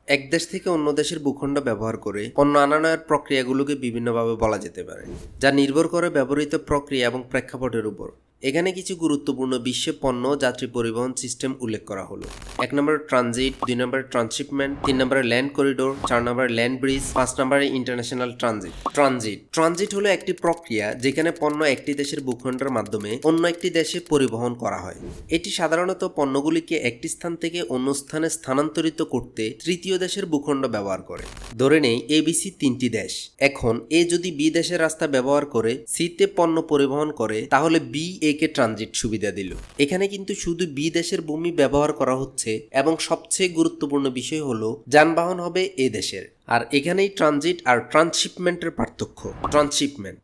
এক দেশ থেকে অন্য দেশের ভূখণ্ড ব্যবহার করে পণ্য আনানোর প্রক্রিয়াগুলোকে বিভিন্নভাবে বলা যেতে পারে, যা নির্ভর করে ব্যবহৃত প্রক্রিয়া এবং প্রেক্ষাপটের উপর। এখানে কিছু গুরুত্বপূর্ণ বিশ্বে পণ্য যাত্রী পরিবহন সিস্টেম উল্লেখ করা হলো। 1 নম্বরে ট্রানজিট, 2 নম্বরে ট্রান্সশিপমেন্ট, 3 নম্বরে ল্যান্ড করিডোর, 4 নম্বরে ল্যান্ড ব্রিজ, 5 নম্বরে ইন্টারন্যাশনাল ট্রানজিট। ট্রানজিট হলো একটি প্রক্রিয়া যেখানে পণ্য একটি দেশের ভূখণ্ডের মাধ্যমে অন্য একটি দেশে পরিবহন করা হয়। এটি সাধারণত পণ্যগুলিকে একটি স্থান থেকে অন্য স্থানে স্থানান্তরিত করতে তৃতীয় দেশের ভূখণ্ড ব্যবহার করে। ধরে নেই এবিসি 3টি দেশ। এখন এ যদি বি দেশের রাস্তা ব্যবহার করে সিতে পণ্য পরিবহন করে, তাহলে বি এ কে ট্রানজিট সুবিধা দিল। এখানে কিন্তু শুধু বি দেশের ভূমি ব্যবহার করা হচ্ছে এবং সবচেয়ে গুরুত্বপূর্ণ বিষয় হলো যানবাহন হবে এ দেশের। আর এখানেই ট্রানজিট আর ট্রান্সশিপমেন্টের পার্থক্য।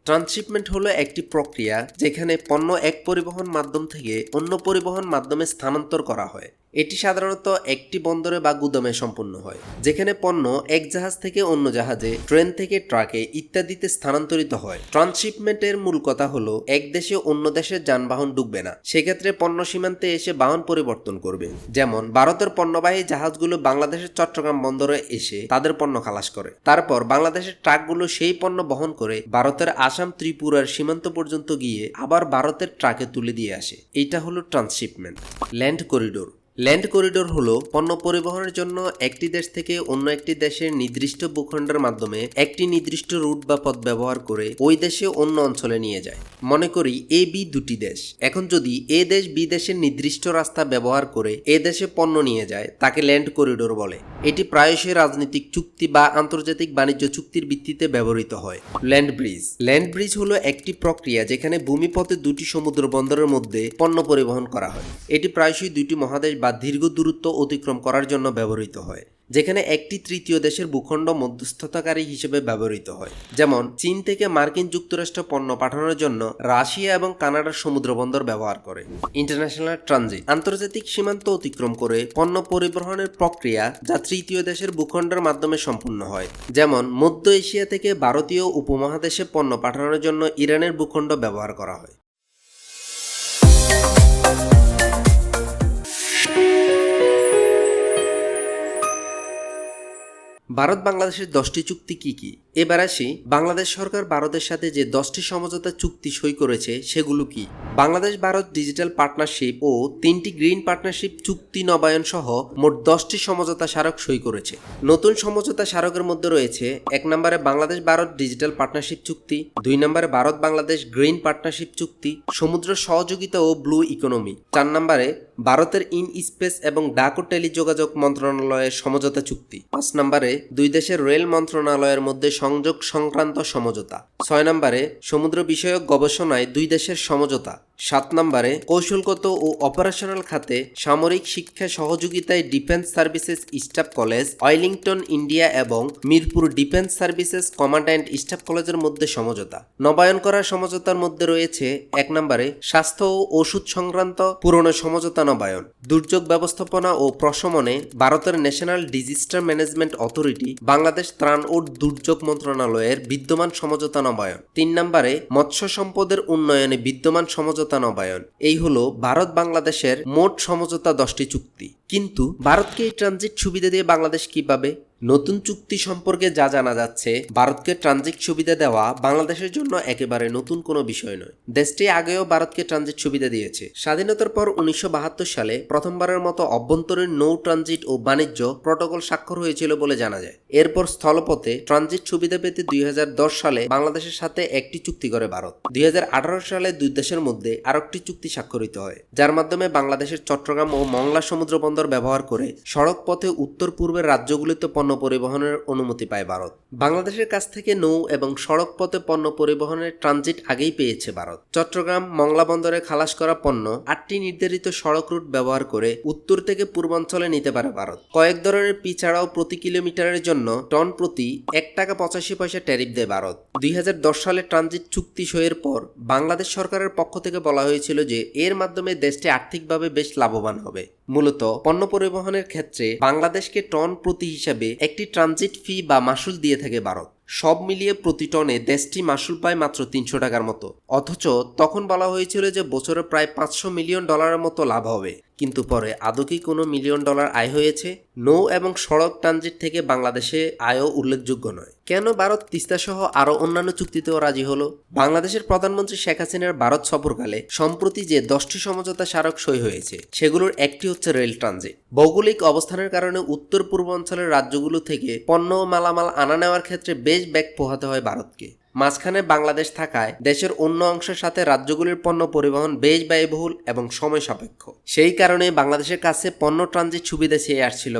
ট্রান্সশিপমেন্ট হলো একটি প্রক্রিয়া যেখানে পণ্য এক পরিবহন মাধ্যম থেকে অন্য পরিবহন মাধ্যমে স্থানান্তর করা হয়। এটি সাধারণত একটি বন্দরে বা গুদামে সম্পন্ন হয়, যেখানে পণ্য এক জাহাজ থেকে অন্য জাহাজে, ট্রেন থেকে ট্রাকে ইত্যাদিতে স্থানান্তরিত হয়। ট্রান্সশিপমেন্টের মূল কথা হলো এক দেশে অন্য দেশের যানবাহন ঢুকবে না, সেক্ষেত্রে পণ্য সীমান্তে এসে বাহন পরিবর্তন করবে। যেমন ভারতের পণ্যবাহী জাহাজগুলো বাংলাদেশের চট্টগ্রাম বন্দরে এসে তাদের পণ্য খালাস করে, তারপর বাংলাদেশের ট্রাকগুলো সেই পণ্য বহন করে ভারতের আসাম ত্রিপুরার সীমান্ত পর্যন্ত গিয়ে আবার ভারতের ট্রাকে তুলে দিয়ে আসে। এইটা হলো ট্রান্সশিপমেন্ট। ল্যান্ড করিডোর হলো পণ্য পরিবহনের জন্য একটি দেশ থেকে অন্য একটি দেশের নির্দিষ্ট ভূখণ্ডের মাধ্যমে একটি নির্দিষ্ট রুট বা পথ ব্যবহার করে ওই দেশে অন্য অঞ্চলে নিয়ে যায়। মনে করি এ বি দুটি দেশ। এখন যদি এ দেশ বি দেশের নির্দিষ্ট রাস্তা ব্যবহার করে এ দেশে পণ্য নিয়ে যায়, তাকে ল্যান্ড করিডোর বলে। এটি প্রায়শই রাজনৈতিক চুক্তি বা আন্তর্জাতিক বাণিজ্য চুক্তির ভিত্তিতে ব্যবহৃত হয়। ল্যান্ড ব্রিজ হলো একটি প্রক্রিয়া যেখানে ভূমিপথে দুটি সমুদ্র বন্দরের মধ্যে পণ্য পরিবহন করা হয়। এটি প্রায়শই দুটি মহাদেশ বা দীর্ঘ দূরত্ব অতিক্রম করার জন্য ব্যবহৃত হয়, যেখানে একটি তৃতীয় দেশের ভূখণ্ড মধ্যস্থতাকারী হিসেবে ব্যবহৃত হয়। যেমন চীন থেকে মার্কিন যুক্তরাষ্ট্র পণ্য পাঠানোর জন্য রাশিয়া এবং কানাডার সমুদ্র বন্দর ব্যবহার করে। ইন্টারন্যাশনাল ট্রানজিট আন্তর্জাতিক সীমান্ত অতিক্রম করে পণ্য পরিবহনের প্রক্রিয়া, যা তৃতীয় দেশের ভূখণ্ডের মাধ্যমে সম্পূর্ণ হয়। যেমন মধ্য এশিয়া থেকে ভারতীয় উপমহাদেশে পণ্য পাঠানোর জন্য ইরানের ভূখণ্ড ব্যবহার করা হয়। ভারত বাংলাদেশের 10টি চুক্তি কি কি? এবার আসি বাংলাদেশ সরকার ভারতের সাথে যে 10টি সমঝোতা চুক্তি সই করেছে সেগুলো কি। বাংলাদেশ ভারত ডিজিটাল পার্টনারশিপ ও 3টি গ্রিন পার্টনারশিপ চুক্তি নবায়ন সহ মোট 10টি সমঝোতা স্মারক সই করেছে। নতুন সমঝোতা স্মারকের মধ্যে রয়েছে 1 নম্বরে বাংলাদেশ ভারত ডিজিটাল পার্টনারশিপ চুক্তি, 2 নম্বরে ভারত বাংলাদেশ গ্রিন পার্টনারশিপ চুক্তি, সমুদ্র সহযোগিতা ও ব্লু ইকোনমি, 4 নম্বরে ভারতের ইন স্পেস এবং ডাক ও টেলিযোগাযোগ মন্ত্রণালয়ের সমঝোতা চুক্তি, 5 নম্বরে দুই দেশের রেল মন্ত্রণালয়ের মধ্যে সংযোগ সংক্রান্ত সমঝোতা, 6 নম্বরে সমুদ্র বিষয়ক গবেষণায় দুই দেশের সমঝোতা, 7 নম্বরে কৌশলগত ও অপারেশনাল খাতে সামরিক শিক্ষা সহযোগিতায় defence services staff college, Wellington India এবং Mirpur defence services command and staff কলেজের মধ্যে সমঝোতা। নবায়ন করা সমঝোতার মধ্যে রয়েছে 1 নম্বরে স্বাস্থ্য ও ওষুধ সংক্রান্ত পুরনো সমঝোতা নবায়ন, দুর্যোগ ব্যবস্থাপনা ও প্রশমনে ভারতের national disaster management authority Bangladesh ত্রাণ ও দুর্যোগ মন্ত্রণালয়ের বিদ্যমান সমঝোতা নবায়ন, 3 নম্বরে মৎস্য সম্পদের উন্নয়নে বিদ্যমান সমঝোতা নবায়ন। এই হলো ভারত বাংলাদেশের মোট সমঝোতা 10টি চুক্তি। কিন্তু ভারতকে এই ট্রানজিট সুবিধা দিয়ে বাংলাদেশ কি পাবে? নতুন চুক্তি সম্পর্কে যা জানা যাচ্ছে, ভারতকে ট্রানজিট সুবিধা দেওয়া বাংলাদেশের জন্য একেবারে নতুন কোনো বিষয় নয়। দেশটি আগেও ভারতকে ট্রানজিট সুবিধা দিয়েছে। স্বাধীনতার পর 1972 সালে প্রথমবারের মতো অভ্যন্তরীণ নৌ ট্রানজিট ও বাণিজ্য প্রটোকল স্বাক্ষর হয়েছিল বলে জানা যায়। এরপর স্থলপথে ট্রানজিট সুবিধা পেতে 2010 সালে বাংলাদেশের সাথে একটি চুক্তি করে ভারত। 2018 সালে দুই দেশের মধ্যে আরেকটি চুক্তি স্বাক্ষরিত হয়, যার মাধ্যমে বাংলাদেশের চট্টগ্রাম ও মংলা সমুদ্র বন্দর ব্যবহার করে সড়ক পথে উত্তর পূর্বের রাজ্যগুলিতে পণ্য পরিবহনের অনুমতি পায় ভারত। বাংলাদেশের কাছ থেকে নৌ এবং সড়ক পথে পণ্য পরিবহনের ট্রানজিট আগেই পেয়েছে ভারত। চট্টগ্রাম মংলা বন্দরে খালাস করা পণ্য 8টি নির্ধারিত সড়ক রুট ব্যবহার করে উত্তর থেকে পূর্বাঞ্চলে নিতে পারে ভারত। কয়েক ধরনের ফি ছাড়াও প্রতি কিলোমিটারের জন্য টন প্রতি 1 টাকা 85 পয়সা ট্যারিফ দেয় ভারত। 2010 সালে ট্রানজিট চুক্তি সইয়ের পর বাংলাদেশ সরকারের পক্ষ থেকে বলা হয়েছিল যে এর মাধ্যমে দেশটি আর্থিকভাবে বেশ লাভবান হবে। মূলত পণ্য পরিবহনের ক্ষেত্রে বাংলাদেশকে টন প্রতি হিসাবে একটি ট্রানজিট ফি বা মাসুল দিয়ে থাকে ভারত। সব মিলিয়ে প্রতি টনে দেশটি মাসুল পায় মাত্র 300 টাকার মতো। অথচ তখন বলা হয়েছিল যে বছরে প্রায় $500 মিলিয়ন মতো লাভ হবে। কিন্তু পরে আদৌ কি কোনো $1,000,000 আয় হয়েছে? নৌ এবং সড়ক ট্রানজিট থেকে বাংলাদেশে আয়ও উল্লেখযোগ্য নয়। কেন ভারত তিস্তা সহ আরও অন্যান্য চুক্তিতেও রাজি হলো? বাংলাদেশের প্রধানমন্ত্রী শেখ হাসিনার ভারত সফরকালে সম্প্রতি যে 10টি সমঝোতা স্মারক সই হয়েছে সেগুলোর একটি হচ্ছে রেল ট্রানজিট। ভৌগোলিক অবস্থানের কারণে উত্তর পূর্ব অঞ্চলের রাজ্যগুলো থেকে পণ্য ও মালামাল আনা নেওয়ার ক্ষেত্রে বেশ বেগ পোহাতে হয় ভারতকে। মাঝখানে বাংলাদেশ থাকায় দেশের অন্য অংশের সাথে রাজ্যগুলির পণ্য পরিবহন বেশ ব্যয়বহুল এবং সময় সাপেক্ষ। সেই কারণে বাংলাদেশের কাছে পণ্য ট্রানজিট সুবিধা চেয়ে আসছিল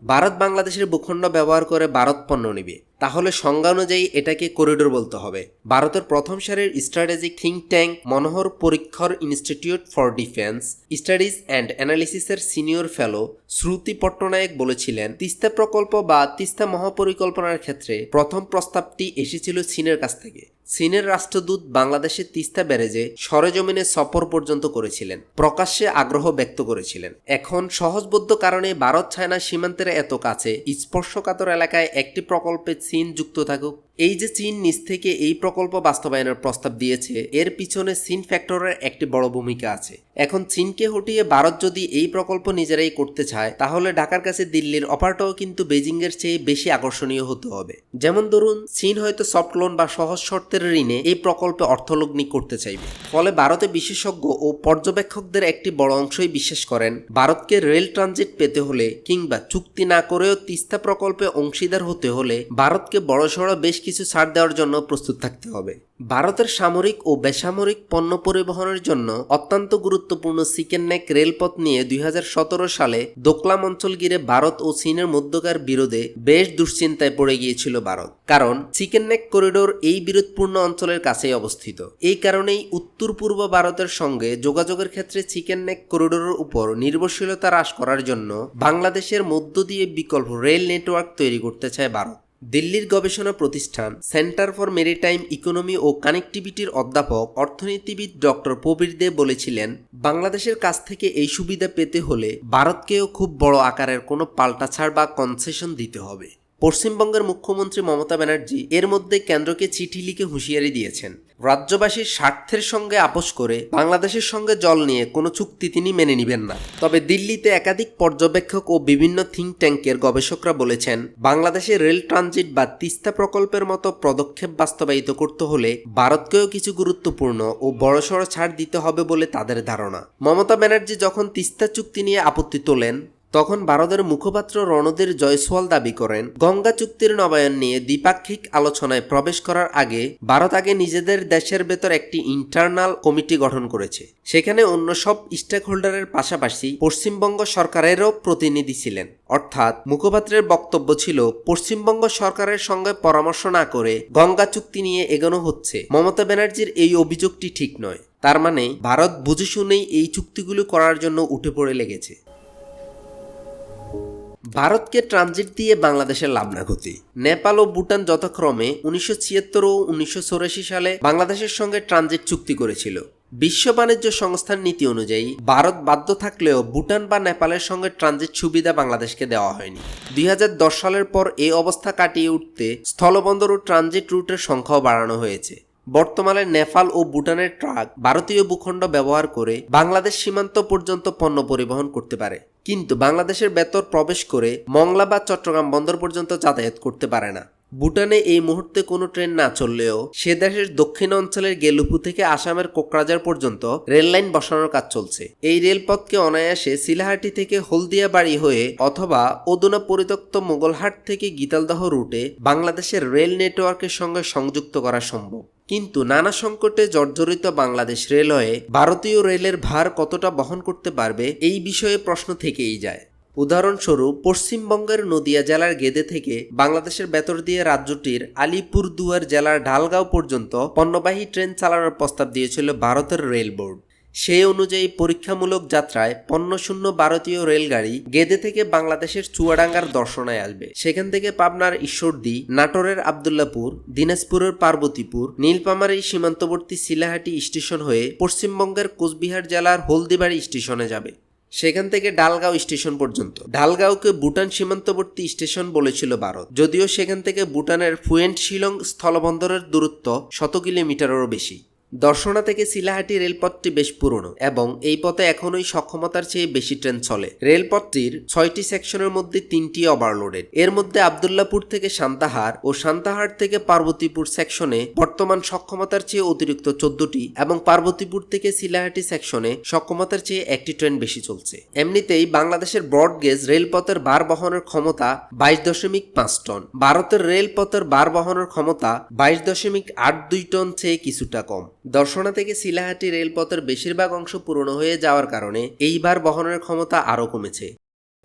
ভারত বাংলাদেশের ভূখণ্ড ব্যবহার করে ভারত পণ্য নিবে, তাহলে সংজ্ঞা অনুযায়ী এটাকে করিডোর বলতে হবে। ভারতের প্রথম সারির strategic think tank Manohar Parrikar institute for defence studies and অ্যানালিসিসের সিনিয়র ফেলো শ্রুতি পট্টনায়ক বলেছিলেন, তিস্তা প্রকল্প বা তিস্তা মহাপরিকল্পনার ক্ষেত্রে প্রথম প্রস্তাবটি এসেছিল চীনের কাছ থেকে। চীনের রাষ্ট্রদূত বাংলাদেশের তিস্তা ব্যারেজে সরেজমিনে সফর পর্যন্ত করেছিলেন, প্রকাশ্যে আগ্রহ ব্যক্ত করেছিলেন। এখন সহজবোধ্য কারণে ভারত চায়না সীমান্তের এত কাছে স্পর্শকাতর এলাকায় একটি প্রকল্পে চীন যুক্ত থাকুক। এই যে চীন নিজ থেকে এই প্রকল্প বাস্তবায়নের প্রস্তাব দিয়েছে, এর পিছনে চীন ফ্যাক্টরের একটি বড় ভূমিকা আছে। এখন চীনকে হটিয়ে ভারত যদি এই প্রকল্প নিজেরাই করতে চায়, তাহলে ঢাকার কাছে দিল্লির অফারটাও কিন্তু বেজিংয়ের চেয়ে বেশি আকর্ষণীয় হতে হবে। যেমন ধরুন, চীন হয়তো সফট লোন বা সহজ শর্তের ঋণে এই প্রকল্পে অর্থলগ্নি করতে চাইবে। ফলে ভারতে বিশেষজ্ঞ ও পর্যবেক্ষকদের একটি বড় অংশই বিশ্বাস করেন, ভারতকে রেল ট্রানজিট পেতে হলে কিংবা চুক্তি না করেও তিস্তা প্রকল্পে অংশীদার হতে হলে ভারতকে বড়সড় বেশ কিছু ছাড় দেওয়ার জন্য প্রস্তুত থাকতে হবে। ভারতের সামরিক ও বেসামরিক পণ্য পরিবহনের জন্য অত্যন্ত গুরুত্বপূর্ণ চিকেন নেক রেলপথ নিয়ে 2017 সালে দোকলাম অঞ্চল ঘিরে ভারত ও চীনের মধ্যকার বিরোধে বেশ দুশ্চিন্তায় পড়ে গিয়েছিল ভারত। কারণ চিকেন নেক করিডোর এই বিরোধপূর্ণ অঞ্চলের কাছেই অবস্থিত। এই কারণেই উত্তর পূর্ব ভারতের সঙ্গে যোগাযোগের ক্ষেত্রে চিকেন নেক করিডোরের উপর নির্ভরশীলতা হ্রাস করার জন্য বাংলাদেশের মধ্য দিয়ে বিকল্প রেল নেটওয়ার্ক তৈরি করতে চায় ভারত। দিল্লির গবেষণা প্রতিষ্ঠান সেন্টার ফর মেরিটাইম ইকোনমি ও কানেক্টিভিটির অধ্যাপক অর্থনীতিবিদ ডক্টর প্রবীর দে বলেছিলেন, বাংলাদেশের কাছ থেকে এই সুবিধা পেতে হলে ভারতকেও খুব বড় আকারের কোনো পাল্টা ছাড় বা কনসেশন দিতে হবে। পশ্চিমবঙ্গের মুখ্যমন্ত্রী মমতা ব্যানার্জি এর মধ্যে কেন্দ্রকে চিঠি লিখে হুঁশিয়ারি দিয়েছেন, রাজ্যবাসীর স্বার্থের সঙ্গে আপোষ করে বাংলাদেশের সঙ্গে জল নিয়ে কোনো চুক্তি তিনি মেনে নেবেন না। তবে দিল্লিতে একাধিক পর্যবেক্ষক ও বিভিন্ন থিঙ্ক ট্যাঙ্কের গবেষকরা বলেছেন, বাংলাদেশে রেল ট্রানজিট বা তিস্তা প্রকল্পের মতো পদক্ষেপ বাস্তবায়িত করতে হলে ভারতকেও কিছু গুরুত্বপূর্ণ ও বড়সড় ছাড় দিতে হবে বলে তাদের ধারণা। মমতা ব্যানার্জি যখন তিস্তা চুক্তি নিয়ে আপত্তি তোলেন, তখন ভারতের মুখপাত্র রণধীর জয়সওয়াল দাবি করেন, গঙ্গা চুক্তির নবায়ন নিয়ে দ্বিপাক্ষিক আলোচনায় প্রবেশ করার আগে ভারত আগে নিজেদের দেশের ভেতর একটি ইন্টারনাল কমিটি গঠন করেছে। সেখানে অন্য সব স্টেক হোল্ডারের পাশাপাশি পশ্চিমবঙ্গ সরকারেরও প্রতিনিধি ছিলেন। অর্থাৎ মুখপাত্রের বক্তব্য ছিল, পশ্চিমবঙ্গ সরকারের সঙ্গে পরামর্শ না করে গঙ্গা চুক্তি নিয়ে এগোনো হচ্ছে। মমতা ব্যানার্জির এই অভিযোগটি ঠিক নয়। তার মানে ভারত বুঝে শুনেই এই চুক্তিগুলো করার জন্য উঠে পড়ে লেগেছে। ভারতকে ট্রানজিট দিয়ে বাংলাদেশের লাভ না ক্ষতি। নেপাল ও ভুটান যথাক্রমে 1976 ও 1984 সালে বাংলাদেশের সঙ্গে ট্রানজিট চুক্তি করেছিল। বিশ্ব বাণিজ্য সংস্থার নীতি অনুযায়ী ভারত বাধ্য থাকলেও ভুটান বা নেপালের সঙ্গে ট্রানজিট সুবিধা বাংলাদেশকে দেওয়া হয়নি। 2010 সালের পর এই অবস্থা কাটিয়ে উঠতে স্থলবন্দর ও ট্রানজিট রুটের সংখ্যাও বাড়ানো হয়েছে। বর্তমানে নেপাল ও ভুটানের ট্রাক ভারতীয় ভূখণ্ড ব্যবহার করে বাংলাদেশ সীমান্ত পর্যন্ত পণ্য পরিবহন করতে পারে, কিন্তু বাংলাদেশের ভেতর প্রবেশ করে মংলা বা চট্টগ্রাম বন্দর পর্যন্ত যাতায়াত করতে পারে না। ভুটানে এই মুহূর্তে কোনো ট্রেন না চললেও সে দেশের দক্ষিণ অঞ্চলের গেলুপু থেকে আসামের কোকরাঝার পর্যন্ত রেল লাইন বসানোর কাজ চলছে। এই রেলপথকে অনায়াসে সিলাহাটি থেকে হলদিয়াবাড়ি হয়ে অথবা অদুনা পরিত্যক্ত মোগলহাট থেকে গীতালদহ রুটে বাংলাদেশের রেল নেটওয়ার্কের সঙ্গে সংযুক্ত করা সম্ভব। কিন্তু নানা সংকটে জর্জরিত বাংলাদেশ রেলওয়ে ভারতীয় রেলের ভার কতটা বহন করতে পারবে, এই বিষয়ে প্রশ্ন থেকেই যায়। উদাহরণস্বরূপ, পশ্চিমবঙ্গের নদিয়া জেলার গেদে থেকে বাংলাদেশের ভেতর দিয়ে রাজ্যটির আলিপুরদুয়ার জেলার ঢালগাঁও পর্যন্ত পণ্যবাহী ট্রেন চালানোর প্রস্তাব দিয়েছিল ভারতের রেল বোর্ড। সেই অনুযায়ী পরীক্ষামূলক যাত্রায় পণ্যশূন্য ভারতীয় রেলগাড়ি গেদে থেকে বাংলাদেশের চুয়াডাঙ্গার দর্শনায় আসবে। সেখান থেকে পাবনার ঈশ্বরদী, নাটোরের আবদুল্লাপুর, দিনাজপুরের পার্বতীপুর, নীলফামারী সীমান্তবর্তী সিলাহাটি স্টেশন হয়ে পশ্চিমবঙ্গের কোচবিহার জেলার হলদিবাড়ি স্টেশনে যাবে। সেখান থেকে ডালগাঁও স্টেশন পর্যন্ত। ডালগাঁওকে ভুটান সীমান্তবর্তী স্টেশন বলেছিল ভারত, যদিও সেখান থেকে ভুটানের ফুয়েন্ট শিলং স্থলবন্দরের দূরত্ব 100 কিলোমিটারেরও বেশি। দর্শনা থেকে চিলাহাটি রেলপথটি বেশ পুরনো এবং এই পথে এখনই সক্ষমতার চেয়ে বেশি ট্রেন চলে। রেলপথটির 6টি সেকশনের মধ্যে 3টি ওভারলোডেড। এর মধ্যে আব্দুল্লাহপুর থেকে সান্তাহার ও সান্তাহার থেকে পার্বতীপুর সেকশনে বর্তমান সক্ষমতার চেয়ে অতিরিক্ত 14টি এবং পার্বতীপুর থেকে চিলাহাটি সেকশনে সক্ষমতার চেয়ে একটি ট্রেন বেশি চলছে। এমনিতেই বাংলাদেশের ব্রডগেজ রেলপথের ভার বহনের ক্ষমতা 22.5 টন। ভারতের রেলপথের ভার বহনের ক্ষমতা 22.82 টন চেয়ে কিছুটা কম। দর্শনা থেকে চিলাহাটি রেলপথের বেশিরভাগ অংশ পুরনো হয়ে যাওয়ার কারণে এই ভার বহনের ক্ষমতা আরও কমেছে।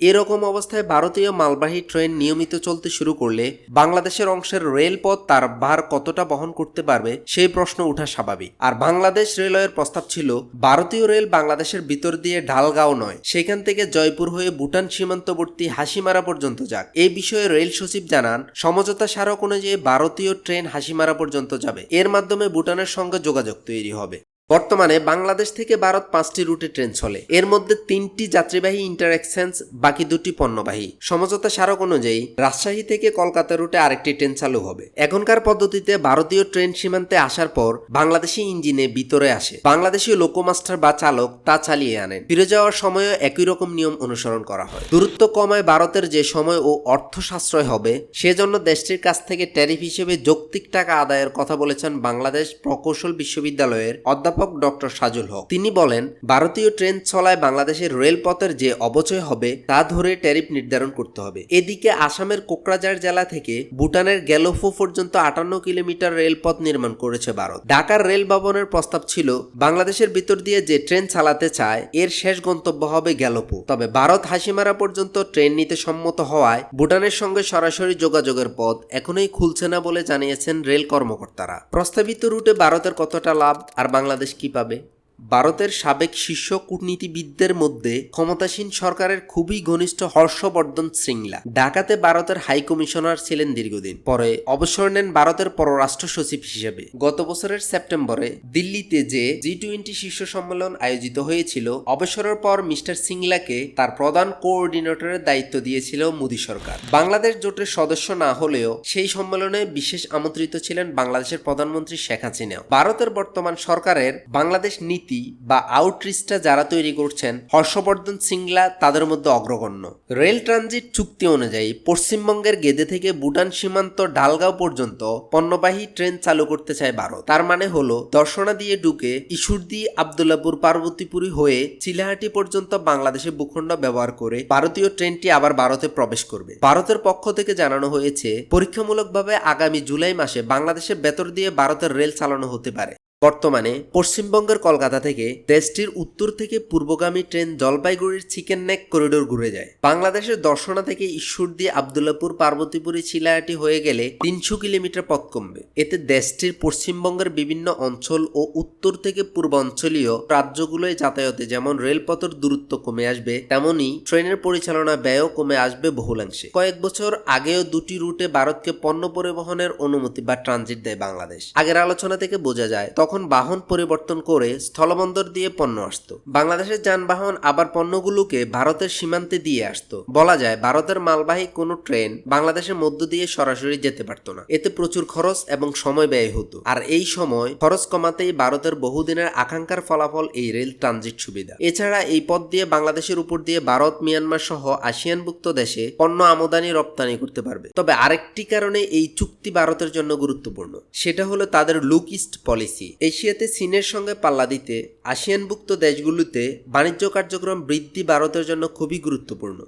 এরকম অবস্থায় ভারতীয় মালবাহী ট্রেন নিয়মিত চলতে শুরু করলে বাংলাদেশের অংশের রেলপথ তার ভার কতটা বহন করতে পারবে সেই প্রশ্ন ওঠা স্বাভাবিক। আর বাংলাদেশ রেলওয়ের প্রস্তাব ছিল ভারতীয় রেল বাংলাদেশের ভিতর দিয়ে ঢালগাঁও নয়, সেখান থেকে জয়পুর হয়ে ভুটান সীমান্তবর্তী হাসিমারা পর্যন্ত যাক। এই বিষয়ে রেল সচিব জানান, সমঝোতা স্মারক অনুযায়ী ভারতীয় ট্রেন হাসিমারা পর্যন্ত যাবে। এর মাধ্যমে ভুটানের সঙ্গে যোগাযোগ তৈরি হবে। বর্তমানে বাংলাদেশ থেকে ভারত 5টি রুটে ট্রেন চলে। এর মধ্যে 3টি যাত্রীবাহী ইন্টার এক্সচেঞ্জ, বাকি 2টি পণ্যবাহী। সমঝোতা স্মারক অনুযায়ী রাজশাহী থেকে কলকাতা রুটে আরেকটি ট্রেন চালু হবে। এখনকার পদ্ধতিতে ভারতীয় ট্রেন সীমান্তে আসার পর বাংলাদেশি ইঞ্জিনে ভিতরে আসে, বাংলাদেশি লোকোমাস্টার বা চালক তা চালিয়ে আনেন। ফিরে যাওয়ার সময়ও একই রকম নিয়ম অনুসরণ করা হয়। দূরত্ব কমায় ভারতের যে সময় ও অর্থ সাশ্রয় হবে, সেজন্য দেশটির কাছ থেকে ট্যারিফ হিসেবে যৌক্তিক টাকা আদায়ের কথা বলেছেন বাংলাদেশ প্রকৌশল বিশ্ববিদ্যালয়ের অধ্যাপক ডক্টর সাজুল হক। তিনি বলেন, ভারতীয় ট্রেন চলায় বাংলাদেশের রেলপথের যে অবচয় হবে তা ধরে ট্যারিফ নির্ধারণ করতে হবে। এদিকে আসামের কোকরাঝাড় জেলা থেকে ভুটানের গেলোফো পর্যন্ত 58 কিলোমিটার রেলপথ নির্মাণ করেছে ভারত। ঢাকার রেল ভবনের প্রস্তাব ছিল বাংলাদেশের ভিতর দিয়ে যে ট্রেন চালাতে চায় এর শেষ গন্তব্য হবে গেলোফো। তবে ভারত হাসিমারা পর্যন্ত ট্রেন নিতে সম্মত হওয়ায় ভুটানের সঙ্গে সরাসরি যোগাযোগের পথ এখনোই খুলছে না বলে জানিয়েছেন রেল কর্মকর্তারা। প্রস্তাবিত রুটে ভারতের কতটা লাভ আর বাংলাদেশ কি পাবে? ভারতের সাবেক শীর্ষ কূটনীতিবিদদের মধ্যে ক্ষমতাসীন সরকারের খুবই ঘনিষ্ঠ হর্ষবর্ধন শ্রীংলা ঢাকাতে ভারতের হাই কমিশনার ছিলেন দীর্ঘদিন। পরে অবসর নেন ভারতের পররাষ্ট্র সচিব হিসেবে। গত বছরের সেপ্টেম্বরে দিল্লিতে যে G20 শীর্ষ সম্মেলন আয়োজিত হয়েছিল, অবসরের পর মিস্টার সিংলাকে তার প্রধান কোঅর্ডিনেটরের দায়িত্ব দিয়েছিল মোদী সরকার। বাংলাদেশ জোটের সদস্য না হলেও সেই সম্মেলনে বিশেষ আমন্ত্রিত ছিলেন বাংলাদেশের প্রধানমন্ত্রী শেখ হাসিনাও। ভারতের বর্তমান সরকারের বাংলাদেশ নীতি বা আউটরিচটা যারা তৈরি করছেন, হর্ষবর্ধন সিংলা তাদের মধ্যে অগ্রগণ্য। রেল ট্রানজিট চুক্তি অনুযায়ী পশ্চিমবঙ্গের গেদে থেকে ভুটান সীমান্ত ঢালগাঁও পর্যন্ত পণ্যবাহী ট্রেন চালু করতে চায় ভারত। তার মানে হলো দর্শনা দিয়ে ঢুকে ঈশ্বরদী, আব্দুল্লাহপুর, পার্বতীপুরি হয়ে চিলাহাটি পর্যন্ত বাংলাদেশের ভূখণ্ড ব্যবহার করে ভারতীয় ট্রেনটি আবার ভারতে প্রবেশ করবে। ভারতের পক্ষ থেকে জানানো হয়েছে, পরীক্ষামূলকভাবে আগামী জুলাই মাসে বাংলাদেশের ভেতর দিয়ে ভারতের রেল চালানো হতে পারে। বর্তমানে পশ্চিমবঙ্গের কলকাতা থেকে দেশটির উত্তর থেকে পূর্বগামী ট্রেন জলপাইগুড়ির চিকেন নেক করিডোর ঘুরে যায়। বাংলাদেশের দর্শনা থেকে ঈশ্বরদী, আব্দুল্লাহপুর, পার্বতীপুরি, চিলাহাটি হয়ে গেলে 300 কিলোমিটার পথ কমবে। এতে দেশটির পশ্চিমবঙ্গের বিভিন্ন অঞ্চল ও উত্তর থেকে পূর্বাঞ্চলীয় রাজ্যগুলোয় যাতায়াতে যেমন রেলপথের দূরত্ব কমে আসবে, তেমনি ট্রেনের পরিচালনা ব্যয়ও কমে আসবে বহুলাংশে। কয়েক বছর আগেও 2টি রুটে ভারতকে পণ্য পরিবহনের অনুমতি বা ট্রানজিট দেয় বাংলাদেশ। আগের আলোচনা থেকে বোঝা যায়, তখন বাহন পরিবর্তন করে স্থলবন্দর দিয়ে পণ্য আসতো। বাংলাদেশের যানবাহন আবার পণ্যগুলোকে ভারতের সীমান্তে দিয়ে আসতো। বলা যায় ভারতের মালবাহী কোনো ট্রেন বাংলাদেশের মধ্য দিয়ে সরাসরি যেতে পারতো না। এতে প্রচুর খরচ এবং সময় ব্যয় হতো। আর এই সময় খরচ কমাতেই ভারতের বহুদিনের আকাঙ্ক্ষার ফলাফল এই রেল ট্রানজিট সুবিধা। এছাড়া এই পথ দিয়ে বাংলাদেশের উপর দিয়ে ভারত, মিয়ানমার সহ আসিয়ানভুক্ত দেশে পণ্য আমদানি রপ্তানি করতে পারবে। তবে আরেকটি কারণে এই চুক্তি ভারতের জন্য গুরুত্বপূর্ণ, সেটা হলো তাদের লুক ইস্ট পলিসি। এশিয়াতে চীনের সঙ্গে পাল্লা দিতে আসিয়ানভুক্ত দেশগুলোতে বাণিজ্য কার্যক্রম বৃদ্ধি ভারতের জন্য খুবই গুরুত্বপূর্ণ।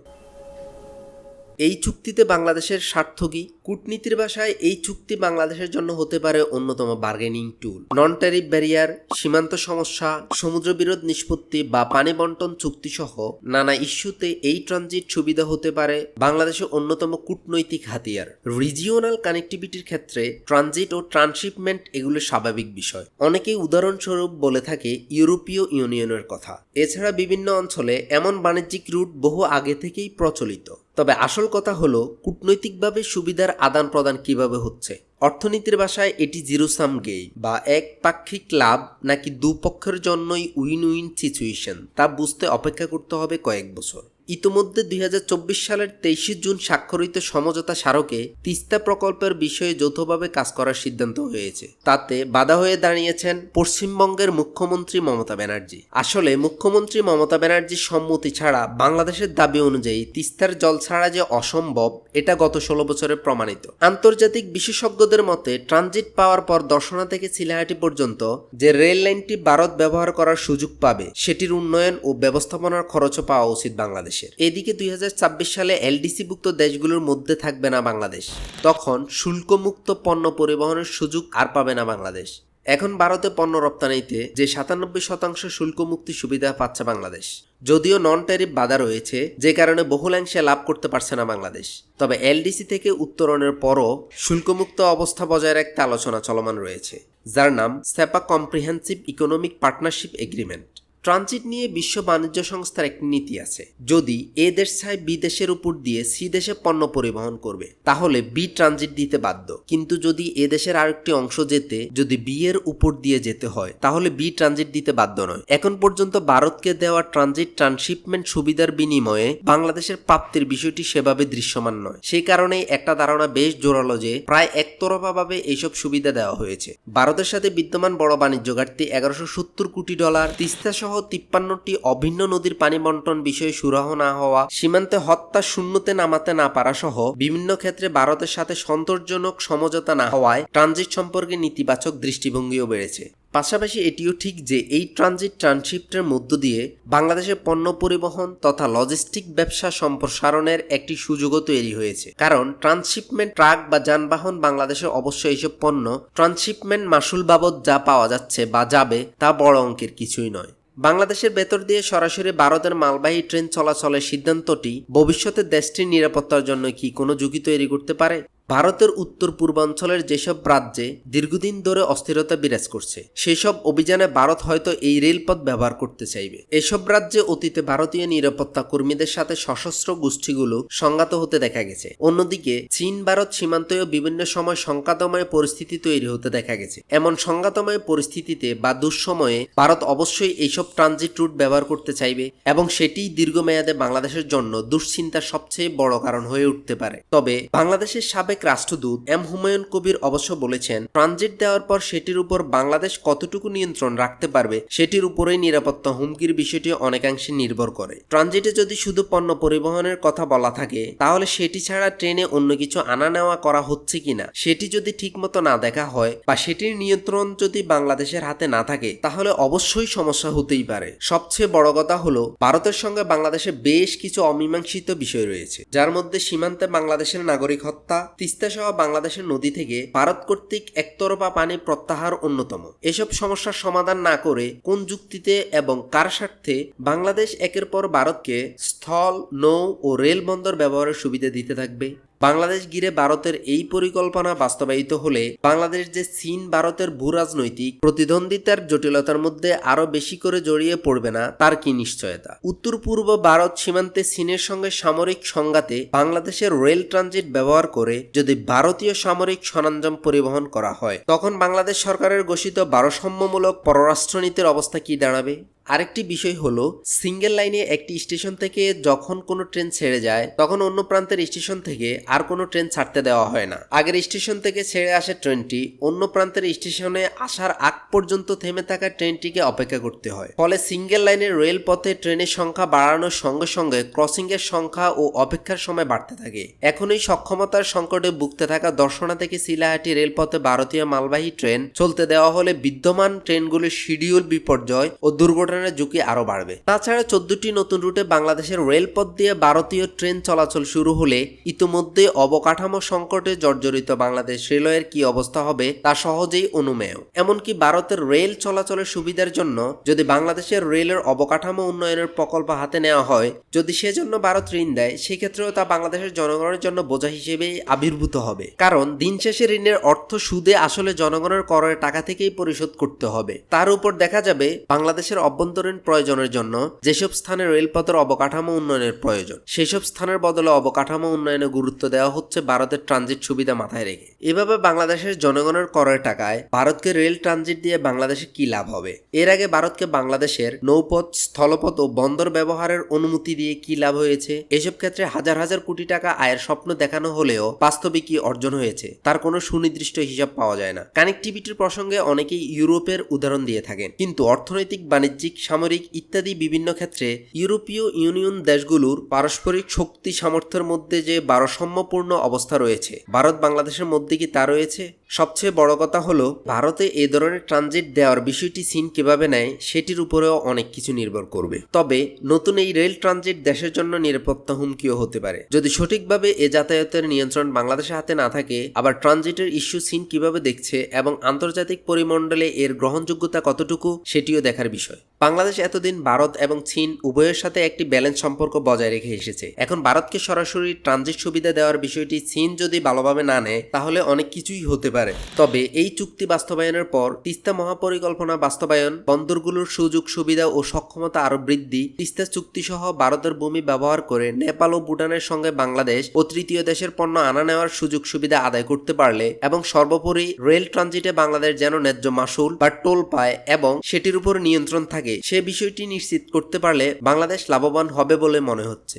এই চুক্তিতে বাংলাদেশের স্বার্থ কি? কূটনীতির ভাষায় এই চুক্তি বাংলাদেশের জন্য হতে পারে অন্যতম বার্গেনিং টুল। নন ট্যারিফ ব্যারিয়ার, সীমান্ত সমস্যা, সমুদ্র বিরোধ নিষ্পত্তি বা পানি বন্টন চুক্তি সহ নানা ইস্যুতে এই ট্রানজিট সুবিধা হতে পারে বাংলাদেশের অন্যতম কূটনৈতিক হাতিয়ার। রিজিওনাল কানেক্টিভিটির ক্ষেত্রে ট্রানজিট ও ট্রান্সশিপমেন্ট এগুলো স্বাভাবিক বিষয়। অনেকেই উদাহরণস্বরূপ বলে থাকে ইউরোপীয় ইউনিয়নের কথা। এছাড়া বিভিন্ন অঞ্চলে এমন বাণিজ্যিক রুট বহু আগে থেকেই প্রচলিত। তবে আসল কথা হলো কূটনৈতিকভাবে সুবিধার আদান প্রদান কিভাবে হচ্ছে। অর্থনীতির ভাষায় এটি জিরো সাম গেম বা একপাক্ষিক লাভ নাকি দুপক্ষের জন্যই উইন উইন সিচুয়েশন, তা বুঝতে অপেক্ষা করতে হবে কয়েক বছর। ইতোমধ্যে 2024 সালের 23 জুন স্বাক্ষরিত সমঝোতা স্মারকে তিস্তা প্রকল্পের বিষয়ে যৌথভাবে কাজ করার সিদ্ধান্ত হয়েছে। তাতে বাধা হয়ে দাঁড়িয়েছেন পশ্চিমবঙ্গের মুখ্যমন্ত্রী মমতা ব্যানার্জি। আসলে মুখ্যমন্ত্রী মমতা ব্যানার্জির সম্মতি ছাড়া বাংলাদেশের দাবি অনুযায়ী তিস্তার জল ছাড়া যে অসম্ভব, এটা গত 16 বছরে প্রমাণিত। আন্তর্জাতিক বিশেষজ্ঞদের মতে ট্রানজিট পাওয়ার পর দর্শনা থেকে চিলাহাটি পর্যন্ত যে রেল লাইনটি ভারত ব্যবহার করার সুযোগ পাবে, সেটির উন্নয়ন ও ব্যবস্থাপনার খরচও পাওয়া উচিত বাংলাদেশের। এদিকে 2026 সালে এলডিসিভুক্ত দেশগুলোর মধ্যে থাকবে না বাংলাদেশ। তখন শুল্কমুক্ত পণ্য পরিবহনের সুযোগ আর পাবে না বাংলাদেশ। এখন ভারতে পণ্য রপ্তানিতে যে 97% শুল্ক মুক্তি সুবিধা পাচ্ছে বাংলাদেশ, যদিও নন ট্যারিফ বাধা রয়েছে, যে কারণে বহুলাংশে লাভ করতে পারছে না বাংলাদেশ। তবে এলডিসি থেকে উত্তরণের পরও শুল্কমুক্ত অবস্থা বজায় রাখতে আলোচনা চলমান রয়েছে, যার নাম CEPA comprehensive economic partnership agreement. Transit নিয়ে বিশ্ব বাণিজ্য সংস্থার একটি নীতি আছে। যদি এ দেশ চায় বি দেশের উপর দিয়ে সি দেশে পণ্য পরিবহন করবে, তাহলে বি ট্রানজিট দিতে বাধ্য। কিন্তু যদি এ দেশের আরেকটি অংশ যেতে যদি বি এর উপর দিয়ে যেতে হয়, তাহলে বি ট্রানজিট দিতে বাধ্য নয়। এখন পর্যন্ত ভারতকে দেওয়া ট্রানজিট ট্রান্সশিপমেন্ট সুবিধার বিনিময়ে বাংলাদেশের প্রাপ্তির বিষয়টি সেভাবে দৃশ্যমান নয়। সেই কারণেই একটা ধারণা বেশ জোরালো যে প্রায় একতরফাভাবে এইসব সুবিধা দেওয়া হয়েছে। ভারতের সাথে বিদ্যমান বড় বাণিজ্য ঘাটতি $1170 কোটি, তিস্তা সহ 53টি অভিন্ন নদীর পানি বন্টন বিষয়ে সুরাহ না হওয়া, সীমান্তে হত্যা শূন্যতে নামাতে না পারা সহ বিভিন্ন ক্ষেত্রে ভারতের সাথে সন্তোষজনক সমঝোতা না হওয়ায় ট্রানজিট সম্পর্কে নেতিবাচক দৃষ্টিভঙ্গিও বেড়েছে। পাশাপাশি এটিও ঠিক যে এই ট্রানজিট ট্রানশিপ্টের মধ্য দিয়ে বাংলাদেশের পণ্য পরিবহন তথা লজিস্টিক ব্যবসা সম্প্রসারণের একটি সুযোগও তৈরি হয়েছে। কারণ ট্রান্সশিপমেন্ট ট্রাক বা যানবাহন বাংলাদেশে অবশ্যই এইসব পণ্য ট্রান্সশিপমেন্ট মাসুল বাবদ যা পাওয়া যাচ্ছে বা যাবে, তা বড় অঙ্কের কিছুই নয়। বাংলাদেশের ভেতর দিয়ে সরাসরি ভারতের মালবাহী ট্রেন চলাচলের সিদ্ধান্তটি ভবিষ্যতে দেশটির নিরাপত্তার জন্য কি কোনো ঝুঁকি তৈরি করতে পারে? ভারতের উত্তর পূর্বাঞ্চলের যেসব রাজ্যে দীর্ঘদিন ধরে অস্থিরতা বিরাজ করছে, সেসব অভিযানে ভারত হয়তো এই রেলপথ ব্যবহার করতে চাইবে। এসব রাজ্যে অতীতে ভারতীয় নিরাপত্তা কর্মীদের সাথে সশস্ত্র গোষ্ঠীগুলো সংঘাত হতে দেখা গেছে। অন্যদিকে চীন ভারত সীমান্তেও বিভিন্ন সময় সংঘাতময় পরিস্থিতি তৈরি হতে দেখা গেছে। এমন সংঘাতময় পরিস্থিতিতে বা দুঃসময়ে ভারত অবশ্যই এইসব ট্রানজিট রুট ব্যবহার করতে চাইবে এবং সেটিই দীর্ঘমেয়াদে বাংলাদেশের জন্য দুশ্চিন্তার সবচেয়ে বড় কারণ হয়ে উঠতে পারে। তবে বাংলাদেশের সাবেক রাষ্ট্রদূত এম হুমায়ুন কবির অবশ্য বলেছেন, ট্রানজিট দেওয়ার পর সেটির উপর বাংলাদেশ কতটুকু নিয়ন্ত্রণ রাখতে পারবে সেটির উপরেই নিরাপত্তা হুমকির বিষয়টি অনেকাংশে নির্ভর করে। ট্রানজিটে যদি শুধু পণ্য পরিবহনের কথা বলা থাকে, তাহলে সেটি ছাড়া ট্রেনে অন্য কিছু আনা নেওয়া করা হচ্ছে কিনা সেটি যদি ঠিকমতো না দেখা হয় বা সেটির নিয়ন্ত্রণ যদি বাংলাদেশের হাতে না থাকে, তাহলে অবশ্যই সমস্যা হতেই পারে। সবচেয়ে বড় কথা হলো, ভারতের সঙ্গে বাংলাদেশে বেশ কিছু অমীমাংসিত বিষয় রয়েছে, যার মধ্যে সীমান্তে বাংলাদেশের নাগরিক হত্যা, তিস্তা সহ বাংলাদেশের নদী থেকে ভারত কর্তৃক একতরফা পানি প্রত্যাহার অন্যতম। এসব সমস্যার সমাধান না করে কোন যুক্তিতে এবং কার স্বার্থে বাংলাদেশ একের পর ভারতকে স্থল, নৌ ও রেল বন্দর ব্যবহারের সুবিধা দিতে থাকবে? বাংলাদেশ ঘিরে ভারতের এই পরিকল্পনা বাস্তবায়িত হলে বাংলাদেশ যে চীন ভারতের ভূরাজনৈতিক প্রতিদ্বন্দ্বিতার জটিলতার মধ্যে আরো বেশি করে জড়িয়ে পড়বে না, তার কি নিশ্চয়তা? উত্তর পূর্ব ভারত সীমান্তে চীনের সঙ্গে সামরিক সংঘাতে বাংলাদেশের রেল ট্রানজিট ব্যবহার করে যদি ভারতীয় সামরিক সরঞ্জাম পরিবহন করা হয়, তখন বাংলাদেশ সরকারের ঘোষিত ভারসাম্যমূলক পররাষ্ট্রনীতির অবস্থা কি দাঁড়াবে? আরেকটি বিষয় হলো, সিঙ্গেল লাইনে একটি স্টেশন থেকে যখন কোনো ট্রেন ছেড়ে যায়, তখন অন্য প্রান্তের স্টেশন থেকে আর কোনো ট্রেন ছাড়তে দেওয়া হয় না। আগের স্টেশন থেকে ছেড়ে আসে ট্রেনটি অন্য প্রান্তের স্টেশনে আসার আগ পর্যন্ত থেমে থাকা ট্রেনটিকে অপেক্ষা করতে হয়। ফলে সিঙ্গেল লাইনের রেলপথে ট্রেনের সংখ্যা বাড়ানোর সঙ্গে সঙ্গে ক্রসিং এর সংখ্যা ও অপেক্ষার সময় বাড়তে থাকে। এখন এই সক্ষমতার সংকটে ভুগতে থাকা দর্শনা থেকে চিলাহাটি রেলপথে ভারতীয় মালবাহী ট্রেন চলতে দেওয়া হলে বিদ্যমান ট্রেনগুলির শিডিউল বিপর্যয় ও দুর্ঘটনা ঝুঁকি আরো বাড়বে। তাছাড়া 14টি নতুন রুটে বাংলাদেশের রেলপথ দিয়ে ভারতীয় ট্রেন চলাচল শুরু হলে ইতিমধ্যে অবকাঠামো সংকটে জর্জরিত বাংলাদেশ রেলওয়ের কি অবস্থা হবে তা সহজেই অনুমেয়। এমনকি ভারতের রেল চলাচলের সুবিধার জন্য যদি বাংলাদেশের রেলের অবকাঠামো উন্নয়নের প্রকল্প হাতে নেওয়া হয়, যদি সেজন্য ভারত ঋণ দেয়, সেক্ষেত্রেও তা বাংলাদেশের জনগণের জন্য বোঝা হিসেবেই আবির্ভূত হবে। কারণ দিন শেষে ঋণের অর্থ সুদে আসলে জনগণের করের টাকা থেকেই পরিশোধ করতে হবে। তার উপর দেখা যাবে বাংলাদেশের অভ্যন্তরীণ প্রয়োজনের জন্য যেসব স্থানে রেলপথের অবকাঠামো উন্নয়নের প্রয়োজন সেসব স্থানের বদলে অবকাঠামো উন্নয়নে গুরুত্ব দেওয়া হচ্ছে ভারতের ট্রানজিট সুবিধা মাথায় রেখে। এভাবে বাংলাদেশের জনগণের করের টাকায় ভারতকে রেল ট্রানজিট দিয়ে বাংলাদেশে কি লাভ হবে? এর আগে ভারতকে বাংলাদেশের নৌপথ, স্থলপথ ও বন্দর ব্যবহারের অনুমতি দিয়ে কি লাভ হয়েছে? এসব ক্ষেত্রে হাজার হাজার কোটি টাকা আয়ের স্বপ্ন দেখানো হলেও বাস্তবে কি অর্জন হয়েছে তার কোনো সুনির্দিষ্ট হিসাব পাওয়া যায় না। কানেক্টিভিটির প্রসঙ্গে অনেকেই ইউরোপের উদাহরণ দিয়ে থাকেন, কিন্তু অর্থনৈতিক, বাণিজ্যিক, সামরিক ইত্যাদি বিভিন্ন ক্ষেত্রে ইউরোপীয় ইউনিয়ন দেশগুলোর পারস্পরিক শক্তি সামর্থ্যের মধ্যে যে ভারসাম্যপূর্ণ অবস্থা রয়েছে, ভারত বাংলাদেশের মধ্যে কি তা রয়েছে? সবচেয়ে বড় কথা হলো ভারতে এই ধরনের ট্রানজিট দেওয়ার বিষয়টি চীন কিভাবে নেয় সেটির উপরেও অনেক কিছু নির্ভর করবে। তবে নতুন এই রেল ট্রানজিট দেশের জন্য নিরাপত্তা হুমকিও হতে পারে যদি সঠিকভাবে এ যাতায়াতের নিয়ন্ত্রণ বাংলাদেশের হাতে না থাকে। আবার ট্রানজিটের ইস্যু চীন কিভাবে দেখছে এবং আন্তর্জাতিক পরিমণ্ডলে এর গ্রহণযোগ্যতা কতটুকু সেটিও দেখার বিষয়। বাংলাদেশ এতদিন ভারত এবং চীন উভয়ের সাথে একটি ব্যালেন্স সম্পর্ক বজায় রেখে এসেছে। এখন ভারতকে সরাসরি ট্রানজিট সুবিধা দেওয়ার বিষয়টি চীন যদি ভালোভাবে না নেয় তাহলে অনেক কিছুই হতে পারে। তবে এই চুক্তি বাস্তবায়নের পর তিস্তা মহাপরিকল্পনা বাস্তবায়ন, বন্দরগুলোর সুযোগ সুবিধা ও সক্ষমতা আরো বৃদ্ধি, তিস্তা চুক্তি সহ ভারতের ভূমি ব্যবহার করে নেপাল ও ভুটানের সঙ্গে বাংলাদেশ ও তৃতীয় দেশের পণ্য আনা নেওয়ার সুযোগ সুবিধা আদায় করতে পারলে এবং সর্বোপরি রেল ট্রানজিটে বাংলাদেশ যেন ন্যায্য মাসুল বা টোল পায় এবং সেটির উপর নিয়ন্ত্রণ থাকে, সে বিষয়টি নিশ্চিত করতে পারলে বাংলাদেশ লাভবান হবে বলে মনে হচ্ছে।